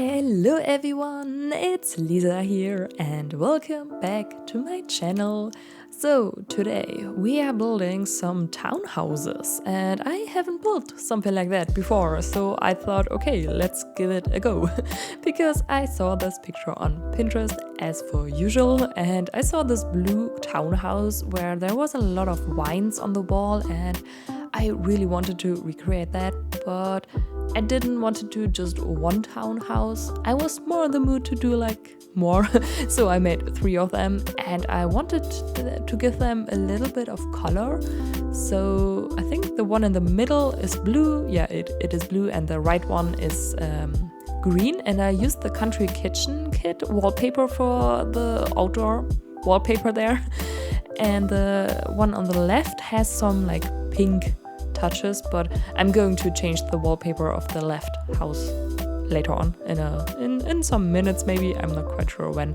Hello everyone, it's Lisa here and welcome back to my channel. So today we are building some townhouses and I haven't built something like that before, so I thought okay, let's give it a go because I saw this picture on Pinterest as per usual and I saw this blue townhouse where there was a lot of vines on the wall and I really wanted to recreate that, but I didn't want to do just one townhouse. I was more in the mood to do like more, so I made 3 of them and I wanted to give them a little bit of color. So I think the one in the middle is blue, yeah it is blue, and the right one is green, and I used the Country Kitchen kit wallpaper for the outdoor wallpaper there. And the one on the left has some like pink touches, but I'm going to change the wallpaper of the left house later on in some minutes maybe, I'm not quite sure when.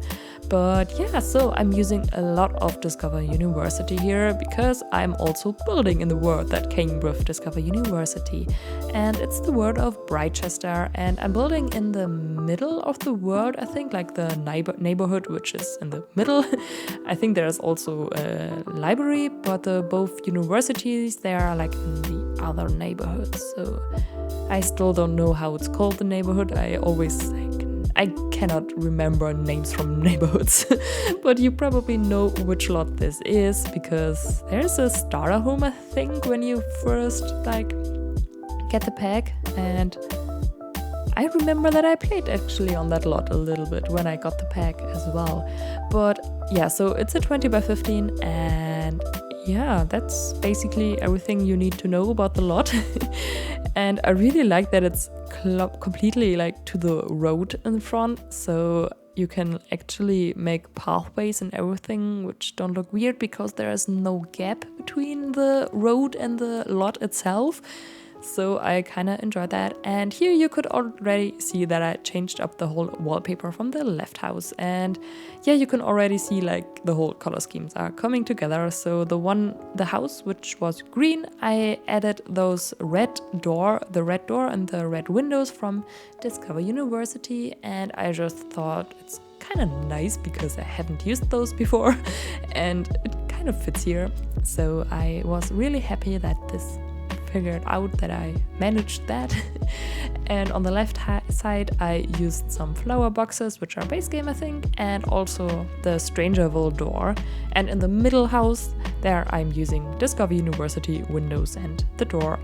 But yeah, so I'm using a lot of Discover University here because I'm also building in the world that came with Discover University, and it's the world of Britechester, and I'm building in the middle of the world, I think, like the neighborhood which is in the middle. I think there's also a library, but both universities, they are like in the other neighborhoods, so I still don't know how it's called, the neighborhood. I cannot remember names from neighborhoods, but you probably know which lot this is because there's a starter home, I think, when you first like get the pack, and I remember that I played actually on that lot a little bit when I got the pack as well. But yeah, so it's a 20 by 15 and yeah, that's basically everything you need to know about the lot. And I really like that it's completely like to the road in front, so you can actually make pathways and everything which don't look weird because there is no gap between the road and the lot itself. So I kind of enjoyed that. And here you could already see that I changed up the whole wallpaper from the left house, and yeah, you can already see like the whole color schemes are coming together. So the house which was green, I added those the red door and the red windows from Discover University, and I just thought it's kind of nice because I haven't used those before and it kind of fits here. So I was really happy that this figured out that I managed that. And on the left side I used some flower boxes which are base game, I think, and also the Strangerville door. And in the middle house there I'm using Discover University windows, and the door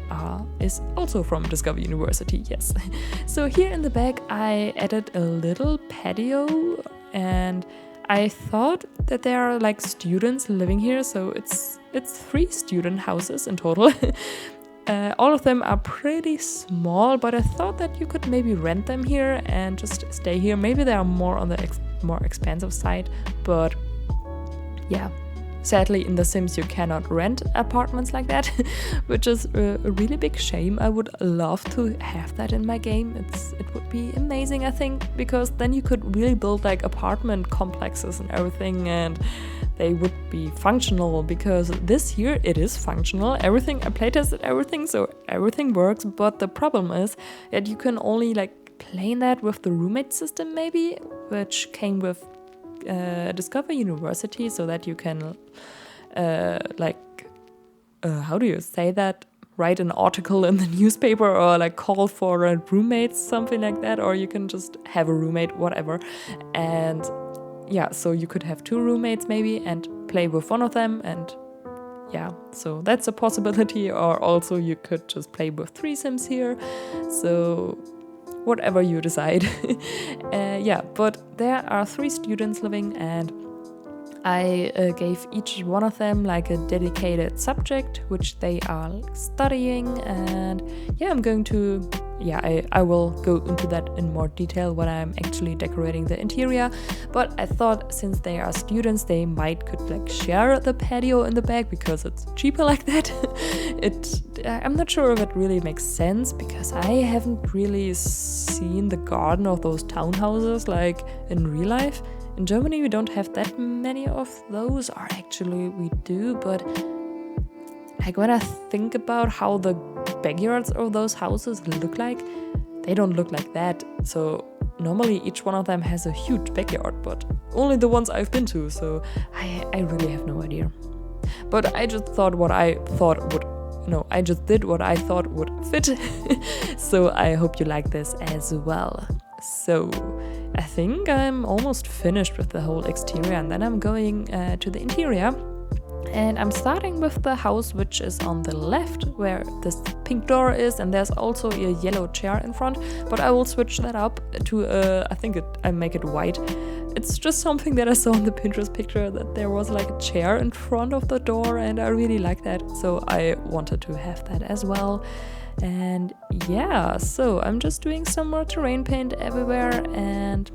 is also from Discover University, yes. So here in the back I added a little patio, and I thought that there are like students living here, so it's 3 student houses in total. All of them are pretty small, but I thought that you could maybe rent them here and just stay here. Maybe they are more on the more expensive side, but yeah, sadly in The Sims you cannot rent apartments like that, which is a really big shame. I would love to have that in my game. It would be amazing, I think, because then you could really build like apartment complexes and everything, and they would be functional, because this year it is functional. Everything, I playtested everything, so everything works, but the problem is that you can only like play that with the roommate system maybe, which came with Discover University, so that you can how do you say that? Write an article in the newspaper or like call for a roommate, something like that, or you can just have a roommate, whatever. And yeah, so you could have 2 roommates maybe and play with one of them, and yeah, so that's a possibility. Or also you could just play with 3 Sims here, so whatever you decide. Yeah, but there are 3 students living, and I gave each one of them like a dedicated subject which they are studying, and yeah, I'm going to, I will go into that in more detail when I'm actually decorating the interior. But I thought since they are students, they could like share the patio in the back because it's cheaper like that. I'm not sure if it really makes sense because I haven't really seen the garden of those townhouses like in real life. In Germany we don't have that many of those, or actually we do, but like when I think about how the backyards of those houses look like, they don't look like that. So normally each one of them has a huge backyard, but only the ones I've been to, so I really have no idea. But I just thought what I thought would, I just did what I thought would fit. So I hope you like this as well. So I think I'm almost finished with the whole exterior, and then I'm going to the interior. And I'm starting with the house, which is on the left, where this pink door is, and there's also a yellow chair in front, but I will switch that up to, I make it white. It's just something that I saw in the Pinterest picture, that there was like a chair in front of the door, and I really like that, so I wanted to have that as well. And yeah, so I'm just doing some more terrain paint everywhere, and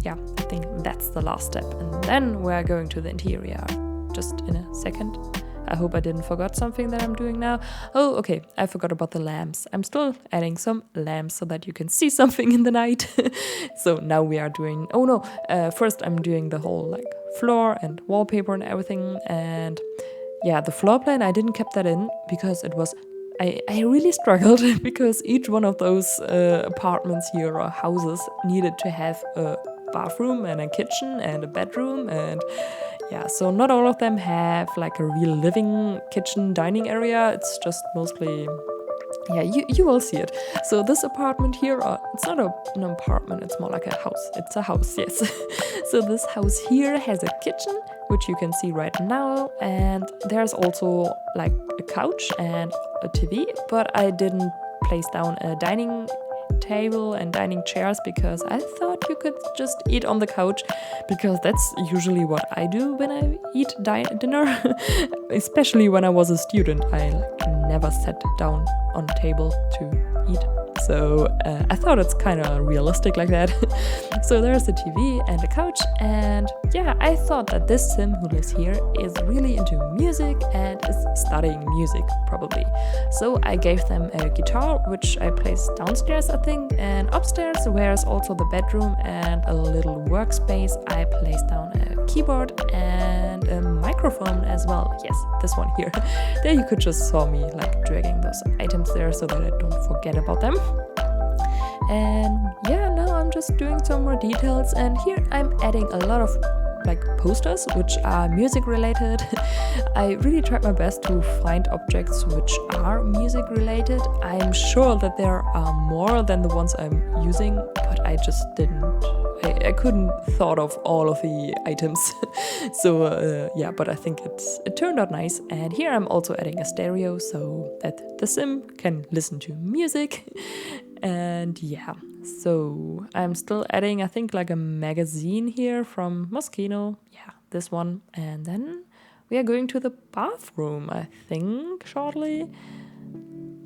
yeah, I think that's the last step. And then we're going to the interior. Just in a second. I hope I didn't forget something that I'm doing now. Oh, okay, I forgot about the lamps. I'm still adding some lamps so that you can see something in the night. So now we are doing, first I'm doing the whole like floor and wallpaper and everything. And yeah, the floor plan, I didn't keep that in because it was, I really struggled because each one of those apartments here or houses needed to have a bathroom and a kitchen and a bedroom, and yeah, so not all of them have like a real living kitchen dining area. It's just mostly, yeah, you will see it. So this apartment here, it's not an apartment, it's more like a house. It's a house, yes. So this house here has a kitchen, which you can see right now, and there's also like a couch and a TV, but I didn't place down a dining table and dining chairs because I thought you could just eat on the couch, because that's usually what I do when I eat dinner. Especially when I was a student, I never sat down on a table to eat. So I thought it's kind of realistic like that. So there's the TV and the couch, and yeah, I thought that this sim who lives here is really into music and is studying music probably. So I gave them a guitar, which I placed downstairs I think, and upstairs, where's also the bedroom and a little workspace, I placed down a keyboard and a microphone as well. Yes, this one here. There you could just saw me like dragging those items there so that I don't forget about them. And yeah, now I'm just doing some more details, and here I'm adding a lot of like posters which are music related. I really tried my best to find objects which are music related. I'm sure that there are more than the ones I'm using, but I just I couldn't thought of all of the items. So yeah, but I think it turned out nice. And here I'm also adding a stereo so that the sim can listen to music. And yeah, so I'm still adding, I think, like a magazine here from Moschino. Yeah, this one. And then we are going to the bathroom, I think, shortly.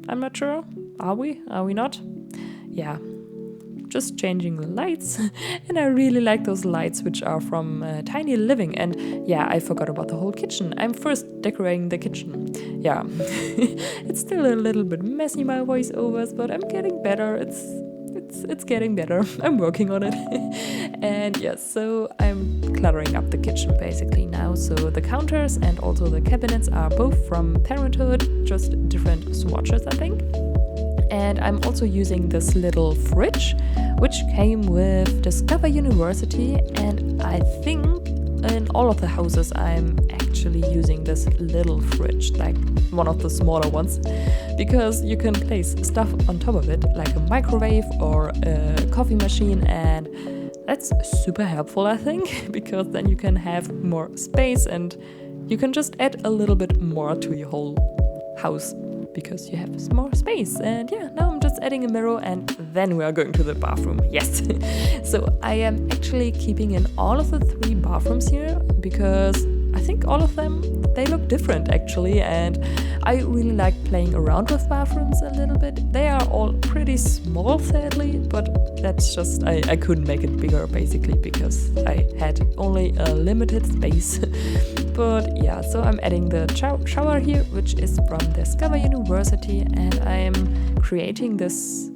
I'm not sure. Are we? Are we not? Yeah, just changing the lights. And I really like those lights which are from Tiny Living. And yeah, I forgot about the whole kitchen. I'm first decorating the kitchen. Yeah, it's still a little bit messy, my voiceovers, but I'm getting better. It's getting better. I'm working on it. And yes, so I'm cluttering up the kitchen basically now. So the counters and also the cabinets are both from Parenthood, just different swatches, I think. And I'm also using this little fridge, which came with Discover University, and I think in all of the houses I'm actually using this little fridge, like one of the smaller ones, because you can place stuff on top of it, like a microwave or a coffee machine, and that's super helpful, I think, because then you can have more space and you can just add a little bit more to your whole house, because you have more space. And yeah, now I'm just adding a mirror, and then we are going to the bathroom. Yes. So I am actually keeping in all of the 3 bathrooms here, because I think all of them, they look different actually, and I really like playing around with bathrooms a little bit. They are all pretty small, sadly, but that's just, I couldn't make it bigger basically because I had only a limited space. But yeah, so I'm adding the shower here, which is from Discover University, and I'm creating this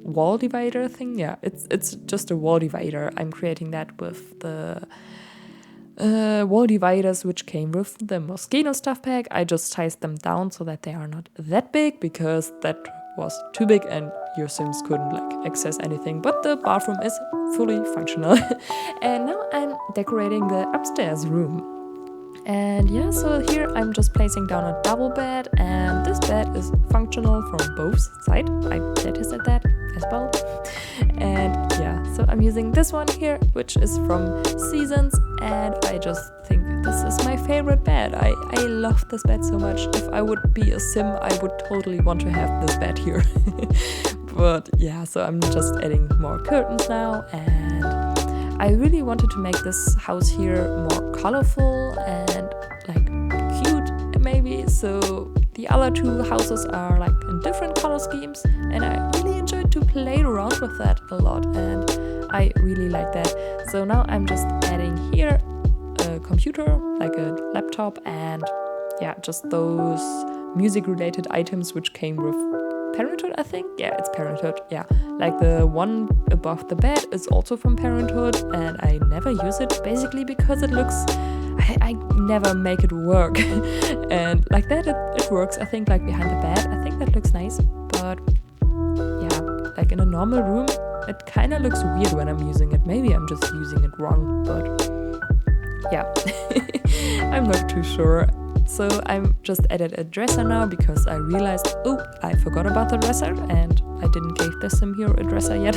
wall divider thing. Yeah, it's just a wall divider. I'm creating that with the wall dividers which came with the Moschino stuff pack. I just sized them down so that they are not that big, because that was too big and your Sims couldn't like access anything, but the bathroom is fully functional. And now I'm decorating the upstairs room. And yeah, so here I'm just placing down a double bed, and this bed is functional from both sides. I tested that as well. And yeah, so I'm using this one here, which is from Seasons, and I just think this is my favorite bed. I love this bed so much. If I would be a Sim, I would totally want to have this bed here. But yeah, so I'm just adding more curtains now, and I really wanted to make this house here more colorful and like cute maybe. So the other two houses are like in different color schemes, and I really enjoyed to play around with that a lot, and I really like that. So now I'm just adding here a computer, like a laptop, and yeah, just those music related items which came with Parenthood, I think. Yeah, it's Parenthood. Yeah, like the one above the bed is also from Parenthood, and I never use it basically because it looks, I never make it work. And like that it works, I think, like behind the bed. I think that looks nice, but yeah, like in a normal room it kind of looks weird when I'm using it. Maybe I'm just using it wrong, but yeah. I'm not too sure. So I'm just added a dresser now because I realized, oh, I forgot about the dresser and I didn't give the Sim here a dresser yet.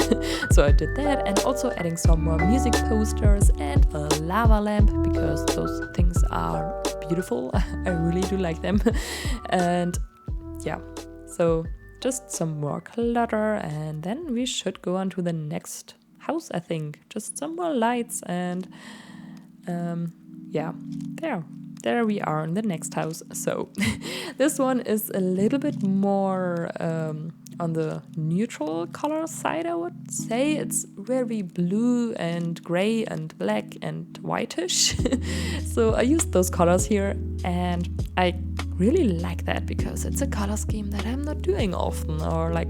So I did that, and also adding some more music posters and a lava lamp because those things are beautiful. I really do like them. And yeah, so just some more clutter, and then we should go on to the next house, I think. Just some more lights, and yeah, there we are in the next house. So this one is a little bit more on the neutral color side, I would say. It's very blue and gray and black and whitish. So I used those colors here, and I really like that because it's a color scheme that I'm not doing often, or like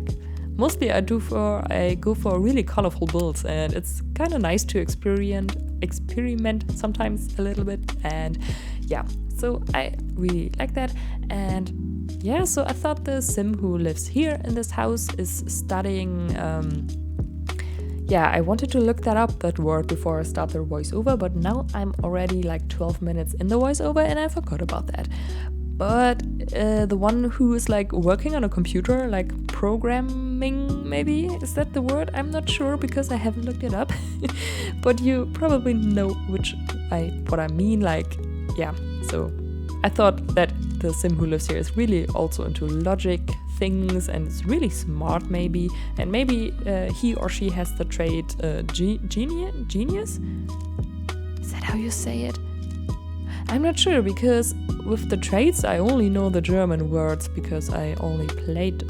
mostly I go for really colorful builds, and it's kind of nice to experiment sometimes a little bit. And yeah, so I really like that. And yeah, so I thought the Sim who lives here in this house is studying, yeah, I wanted to look that word before I start the voiceover, but now I'm already like 12 minutes in the voiceover and I forgot about that. But the one who is like working on a computer, like programming, maybe, is that the word? I'm not sure because I haven't looked it up. But you probably know what I mean, like, yeah. So I thought that the Sim who lives here is really also into logic things and is really smart maybe, and maybe he or she has the trait genius? Is that how you say it? I'm not sure, because with the traits I only know the German words because I only played,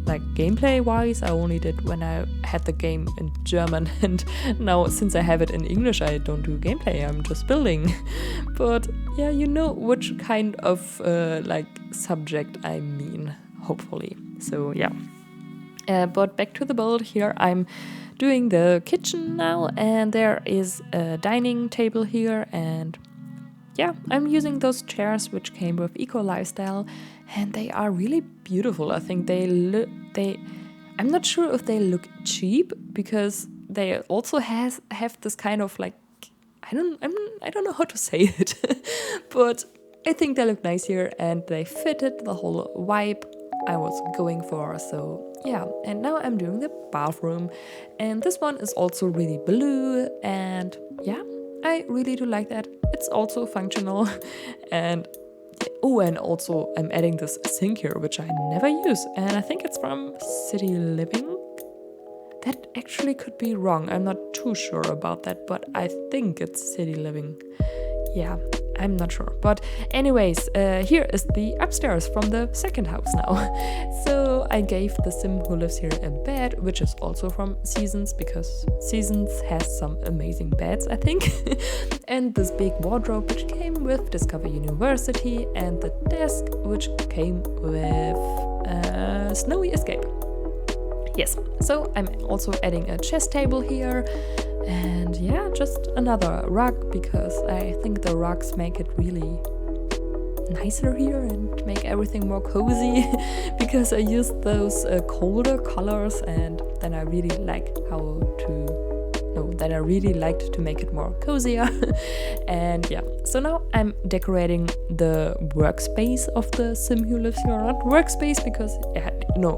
like gameplay wise, I only did when I had the game in German, and now since I have it in English I don't do gameplay, I'm just building. But yeah, you know which kind of like subject I mean, hopefully. So yeah, but back to the build. Here I'm doing the kitchen now, and there is a dining table here, and yeah, I'm using those chairs which came with Eco Lifestyle, and they are really beautiful. I think I'm not sure if they look cheap because they also have this kind of like, I don't know how to say it, but I think they look nice here and they fitted the whole vibe I was going for. So yeah, and now I'm doing the bathroom, and this one is also really blue, and yeah, I really do like that. It's also functional. And oh, and also I'm adding this sink here, which I never use, and I think it's from City Living. That actually could be wrong, I'm not too sure about that, but I think it's City Living. Yeah, I'm not sure. But anyways, here is the upstairs from the second house now. So I gave the Sim who lives here a bed, which is also from Seasons, because Seasons has some amazing beds, I think. And this big wardrobe, which came with Discover University, and the desk, which came with Snowy Escape. Yes, so I'm also adding a chess table here, and yeah, just another rug, because I think the rugs make it really nicer here and make everything more cozy because I used those colder colors, and then I really liked to make it more cozier. And yeah, so now I'm decorating the workspace of the sim who lives here. Not workspace because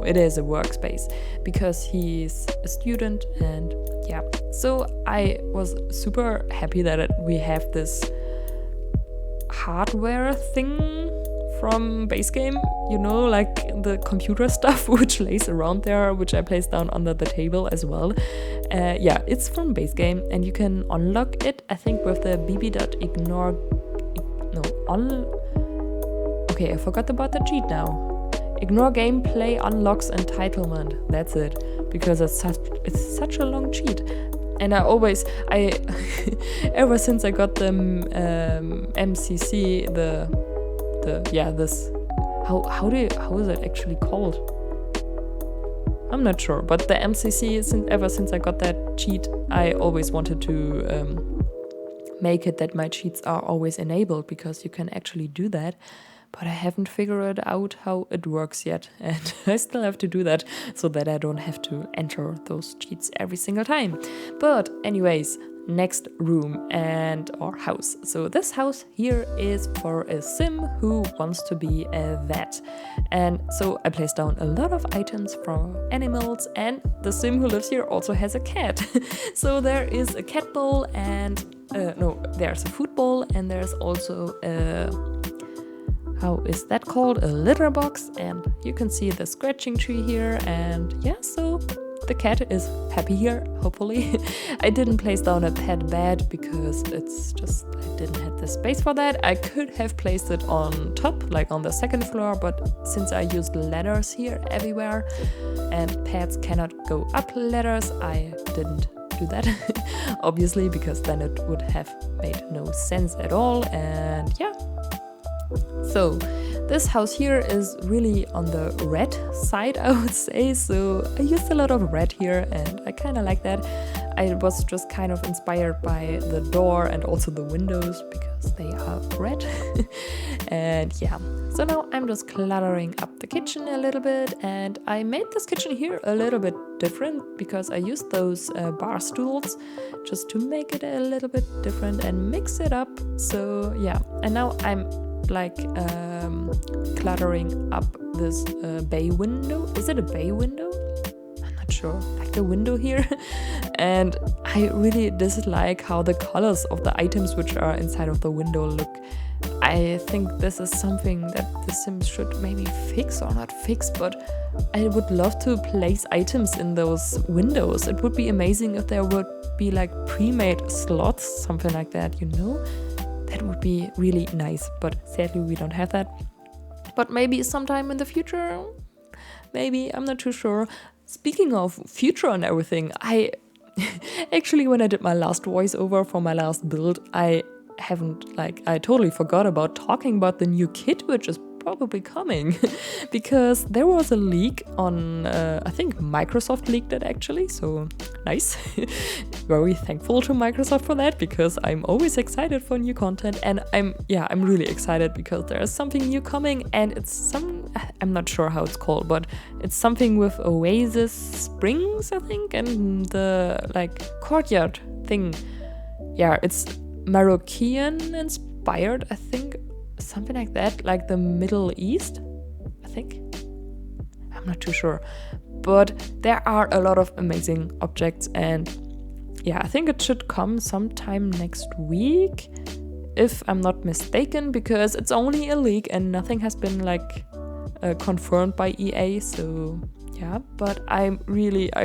it is a workspace because he's a student. And yeah, so I was super happy that we have this hardware thing from base game, like the computer stuff which lays around there, which I placed down under the table as well. Yeah, it's from base game, and you can unlock it, I think, with the bb.ignore. Okay, I forgot about the cheat now. Ignore gameplay unlocks entitlement. That's it, because it's such a long cheat. And ever since I got the MCC, how is it actually called? I'm not sure, but the MCC, ever since I got that cheat, I always wanted to make it that my cheats are always enabled, because you can actually do that. But I haven't figured out how it works yet, and I still have to do that so that I don't have to enter those cheats every single time. But anyways, next room or house. So this house here is for a sim who wants to be a vet. And so I placed down a lot of items for animals, and the sim who lives here also has a cat. So there is a cat bowl and there's a food bowl, and there's also how is that called? A litter box, and you can see the scratching tree here. And yeah, so the cat is happy here, hopefully. I didn't place down a pet bed because it's just, I didn't have the space for that. I could have placed it on top, like on the second floor, but since I used ladders here everywhere and pets cannot go up ladders, I didn't do that, obviously, because then it would have made no sense at all. And yeah, so this house here is really on the red side, I would say. So I used a lot of red here, and I kind of like that. I was just kind of inspired by the door and also the windows because they are red. And yeah, so now I'm just cluttering up the kitchen a little bit, and I made this kitchen here a little bit different because I used those bar stools just to make it a little bit different and mix it up. So yeah, and now I'm like cluttering up this bay window. Is it a bay window? I'm not sure. Like the window here. And I really dislike how the colors of the items which are inside of the window look. I think this is something that The Sims should maybe fix, or not fix, but I would love to place items in those windows. It would be amazing if there would be like pre-made slots, something like that, That would be really nice, but sadly we don't have that. But maybe sometime in the future, maybe, I'm not too sure. Speaking of future and everything, I actually, when I did my last voiceover for my last build, I totally forgot about talking about the new kit, which is probably coming because there was a leak on, I think Microsoft leaked it actually, so nice. Very thankful to Microsoft for that, because I'm always excited for new content, and I'm really excited because there is something new coming, and I'm not sure how it's called, but it's something with Oasis Springs, I think, and the courtyard thing. Yeah, it's Moroccan inspired, I think. Something like that, like the Middle East, I think. I'm not too sure. But there are a lot of amazing objects, and yeah, I think it should come sometime next week, if I'm not mistaken, because it's only a leak and nothing has been confirmed by EA, so yeah, but I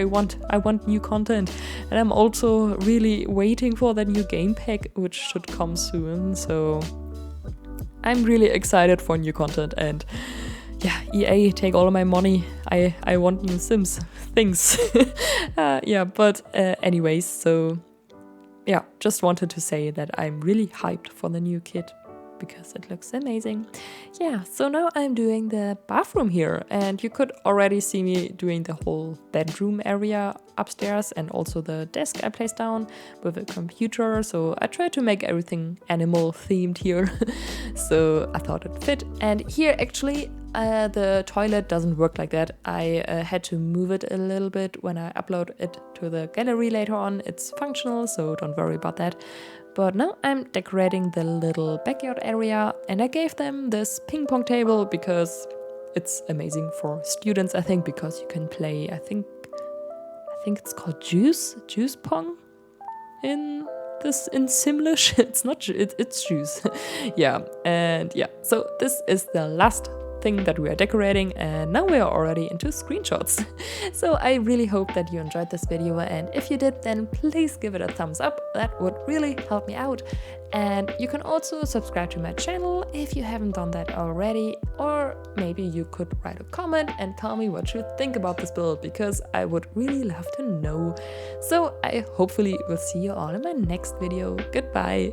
want new content, and I'm also really waiting for the new game pack, which should come soon, so I'm really excited for new content. And yeah, EA, take all of my money. I want new Sims things. Yeah, but anyways, so yeah, just wanted to say that I'm really hyped for the new kit. because it looks amazing. Yeah, so now I'm doing the bathroom here, and you could already see me doing the whole bedroom area upstairs and also the desk I placed down with a computer. So I tried to make everything animal themed here. So I thought it fit. And here actually the toilet doesn't work like that. I had to move it a little bit when I upload it to the gallery later on. It's functional, so don't worry about that. But now I'm decorating the little backyard area, and I gave them this ping pong table because it's amazing for students, I think, because you can play, I think it's called juice pong in Simlish. It's not, it's juice. Yeah, and yeah, so this is the last thing that we are decorating, and now we are already into screenshots. So I really hope that you enjoyed this video, and if you did, then please give it a thumbs up. That would really help me out. And you can also subscribe to my channel if you haven't done that already, or maybe you could write a comment and tell me what you think about this build, because I would really love to know. So I hopefully will see you all in my next video. Goodbye.